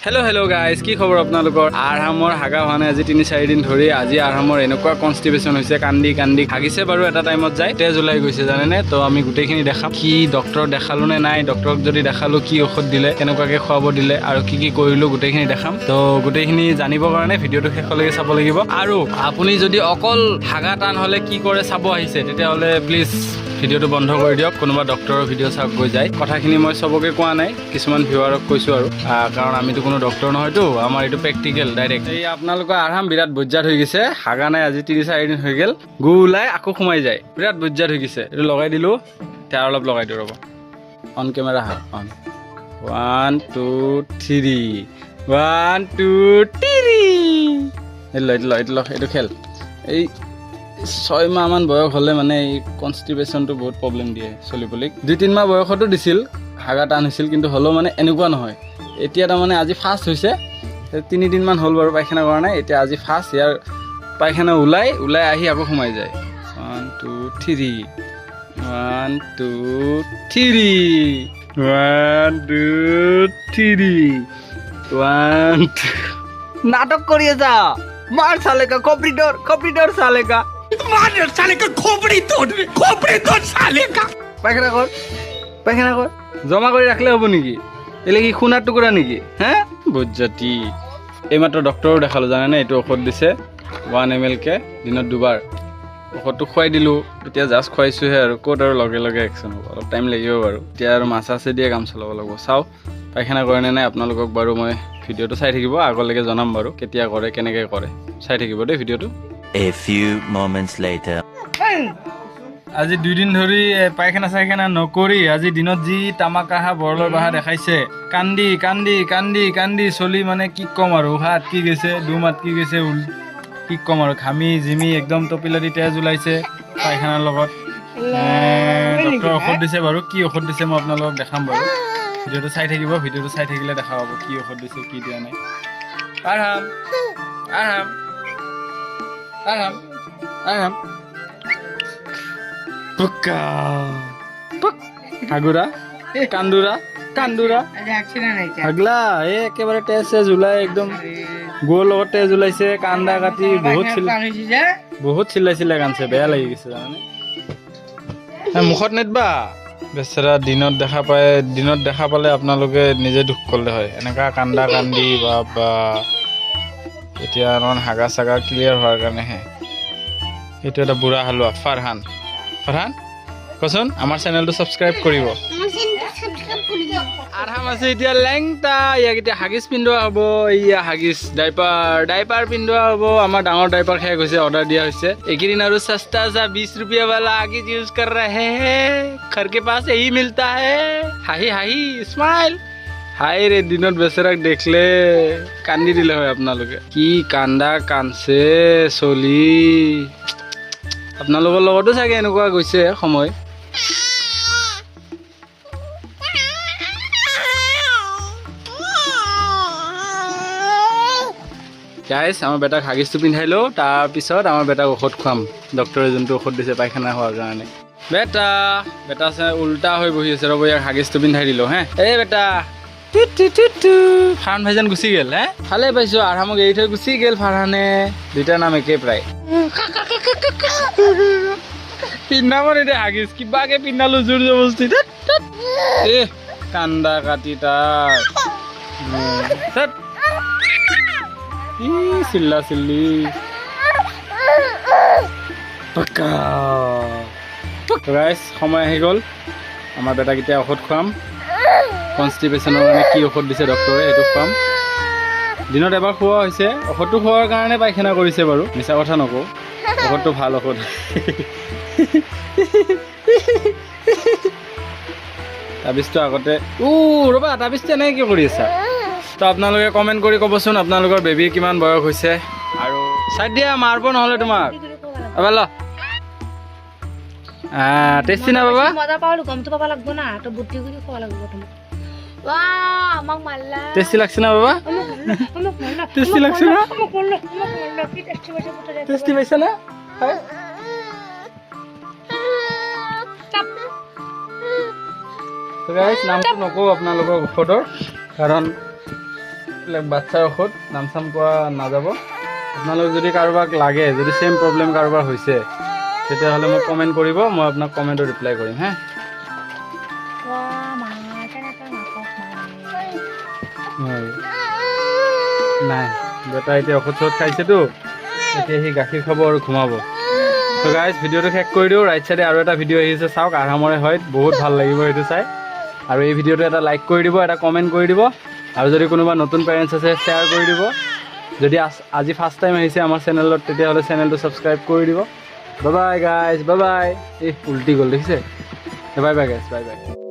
Hello guys কি খবৰ আপোনালোকৰ আৰহামৰ হাগা হোৱা নাই আজি 3-4 দিন ধৰি আজি আৰহামৰ এনেকুৱা কনষ্টিপেশন হৈছে কান্দি কান্দি হাগিছে বাৰু এটা টাইমত যায় তেজ ওলাই গৈছে জানেনে তো আমি গুটেখিনি দেখাম কি ডক্টৰ দেখালো নে নাই ডক্টৰক যদি দেখালো কি ঔষধ দিলে কেনেকুৱাকে খুৱাব দিলে আৰু কি কৰিলো গুটেখিনি দেখাম তো গুটেখিনি জানিবৰ কাৰণে ভিডিওটো শেষলৈকে চাব লাগিব আৰু আপুনি যদি অকল হাগা টান হলে কি কৰে চাব আহিছে তেতিয়া হলে প্লিজ ভিডিওটো বন্ধ কৰি দিয়ক কোনোবা ডক্টৰৰ ভিডিও চাওক গৈ যায় কথাখিনি মই সবকে কোৱা নাই কিছুমান ভিউৱাৰক কৈছো আৰু কাৰণ আমিতো কোনো ডক্টৰ নহয়তো আমাৰ এইটো প্ৰেক্টিকেল ডাইৰেক্ট এই আপোনালোকৰ আৰাম বিৰাট বজ্জাত হৈ গৈছে হাগা নাই আজি 3-4 দিন হৈ গেল গু ওলাই আকৌ সোমাই যায় বিৰাট বজ্জাত হৈ গৈছে এইটো লগাই দিলো তাৰ অলপ লগাই দিও ৰব অন কেমেৰা হা অন 1 2 3 1 2 3 এইটো খেল এই 6 মাহ মান বয়স হলে মানে এই কনষ্টিপেশনটো বহুত প্ৰবলেম দিয়ে চলিবলিক 2-3 মাহ বয়সতো দিছিল হাগা টান হৈছিল কিন্তু হলো মানে এনেকুৱা নহয় এতিয়া তাৰ মানে আজি ফাৰ্স্ট হৈছে 3 দিন মান হল বাৰু পায়খানা কৰা নাই এতিয়া আজি ফাৰ্স্ট ইয়াৰ পায়খানা ওলাই আহি আকৌ সোমাই যায় 1 2 3 1 2 3 1 2 3 1 नाटक करिए जा मार साले का खोपड़ी साले का मार साले का खोपड़ी तोड़ साले का पायखाना कर जमा কৰি ৰাখলে হ'ব নেকি এলে কি খুনাৰ টুকুৰা নেকি হে বজ্জাতি এইমাত্ৰ ডক্টৰও দেখালো জানে না এইটো ঔষধ দিছে 1 ml কে দিনত দুবাৰ ঔষধটো খুৱাই দিলো এতিয়া জাস্ট খুৱাইছোহে আৰু কোট আৰু লগে লগে একচন হ'ব অলপ টাইম লাগিব বাৰু এতিয়া আৰু মাছ আছে দিয়ে কাম চলাব লাগিব চাও পায়খানা কৰে নে নাই আপোনালোকক বাৰু মই ভিডিওটো চাই থাকিব আগলৈকে জনাম বাৰু কেতিয়া কৰে কেনেকৈ কৰে চাই থাকিব দেই ভিডিওটো A few moments later. আজি 2 দিন ধৰি পায়খানা নকৰি আজি দিনত যি তামাকাহা বৰলৰ বাহা দেখাইছে কান্দি চলি মানে কি কম আৰু হাত কি গৈছে দুমাত কি গৈছে কি কম আৰু ঘামি জিমি একদম টপিলাদি তেজ ওলাইছে পায়খানাৰ লগত ডক্টৰ ঔষধ দিছে বাৰু কি ঔষধ দিছে মই আপোনালোকক দেখাম বাৰু ভিডিওটো চাই থাকিব ভিডিওটো চাই থাকিলে দেখা পাব কি ঔষধ দিছে কি দিয়া নাই আৰাম Puka. Puk. Agura. Kandura. আগলা একেবাৰে তেজ তেজ ওলাই একদম গোৰ লগত তেজ ওলাইছে কান্দা কাটি বহুত চিল্লাইছিলে কানছে বেয়া লাগি গৈছে জানানে মুখত নেদবা বেচেৰা দিনত দেখা পালে আপোনালোকে নিজে দুখ কৰিলে হয় এনেকা কান্দা কান্দি বাবা এতিয়া অলপমান হাগা চাগা ক্লিয়াৰ হোৱাৰ কাৰণেহে এইটো এটা বুঢ়া হালোৱা ফাৰহান কচোন আমাৰ চেনেলটো সাবস্ক্ৰাইব কৰিব আৰাম আছে এতিয়া লেংটা ইয়াক এতিয়া হাগিছ পিন্ধোৱা হ'ব ইয়া হাগিছ ডাইপাৰ পিন্ধোৱা হ'ব আমাৰ ডাঙৰ ডাইপাৰ শেষ হৈছে অৰ্ডাৰ দিয়া হৈছে এইকেইদিন আৰু সস্তা সা 20 रुपया वाला हागिस यूज कर रहे हैं घर के पास यही मिलता है হাহি স্মাইল হাই ৰে দিনত বেচেৰাক দেখলে কান্দি দিলে হয় আপোনালোকে কি কান্দা কানছে চলি আপোনালোকৰ লগতো চাগে এনেকুৱা গৈছে সময় গাইছ আমাৰ বেটাক হাগিছটো পিন্ধাই লওঁ তাৰপিছত আমাৰ বেটাক ঔষধ খুৱাম ডক্টৰে যোনটো ঔষধ দিছে পায়খানা হোৱাৰ কাৰণে বেটা আছে উল্টা হৈ বহি আছে ৰ'ব ইয়াক হাগিছটো পিন্ধাই দিলোঁ হে এই বেটা ফাৰহান ভাইজান গুচি গেল হে ভালে পাইছো আৰামক এৰি থৈ গুচি গেল ফাৰহানে দুইটা নাম একে প্ৰায় পিন্ধাব নিদিয়ে হাগিছ কিবাকে পিন্ধালো জোৰ জবস্তি কান্দা কাটি তাৰ চিল্লা চিল্লি গাইছ সময় আহি গ'ল আমাৰ বেটাক এতিয়া ঔষধ খুৱাম কনষ্টিপেশ্যনৰ কাৰণে কি ঔষধ দিছে ডক্টৰে সেইটো খুৱাম দিনত এবাৰ খোৱা হৈছে ঔষধটো খোৱাৰ কাৰণে পায়খানা কৰিছে বাৰু মিছা কথা নকওঁ ঔষধটো ভাল ঔষধ তাবিজটো আগতে ৰ'বা তাবিজটো এনেকৈ কি কৰি আছা তো আপোনালোকে কমেণ্ট কৰি ক'বচোন আপোনালোকৰ বেবীৰ কিমান বয়স হৈছে আৰু চাই দিয়া মাৰিব নহ'লে তোমাক এবাৰ ল টেষ্টি না বাবা মজা পাওলো গমটো পাবা লাগব না তো বুদ্ধি কৰি খোৱা লাগব তোমাক ৱা আমাক মাল্লা টেষ্টি লাগছে না বাবা টেষ্টি লাগছে না কি টেষ্টি পাইছে পুতৰে টেষ্টি পাইছে না তো গাইস নামটো নকওঁ আপোনালোকৰ ঔষধৰ কাৰণ এইবিলাক বাচ্চাৰ ঔষধ নাম চাম কোৱা নাযাব আপোনালোক যদি কাৰোবাক লাগে যদি সেম প্ৰব্লেম কাৰোবাৰ হৈছে তেতিয়াহ'লে মোক কমেণ্ট কৰিব মই আপোনাক কমেণ্টত ৰিপ্লাই কৰিম হে নাই বেটা এতিয়া ঔষধ চৌষধ খাইছেতো এতিয়া সি গাখীৰ খাব আৰু ঘুমাব তো গাইজ ভিডিঅ'টো শেষ কৰি দিওঁ ৰাইট চাইডে আৰু এটা ভিডিঅ' আহিছে চাওক আৰামৰে হয় বহুত ভাল লাগিব সেইটো চাই আৰু এই ভিডিঅ'টো এটা লাইক কৰি দিব এটা কমেণ্ট কৰি দিব আৰু যদি কোনোবা নতুন পেৰেণ্টছ আছে শ্বেয়াৰ কৰি দিব যদি আজি ফাৰ্ষ্ট টাইম আহিছে আমাৰ চেনেলত তেতিয়াহ'লে চেনেলটো ছাবস্ক্ৰাইব কৰি দিব bye bye guys bye bye এই উল্টি গ'ল দেখিছে bye bye guys bye bye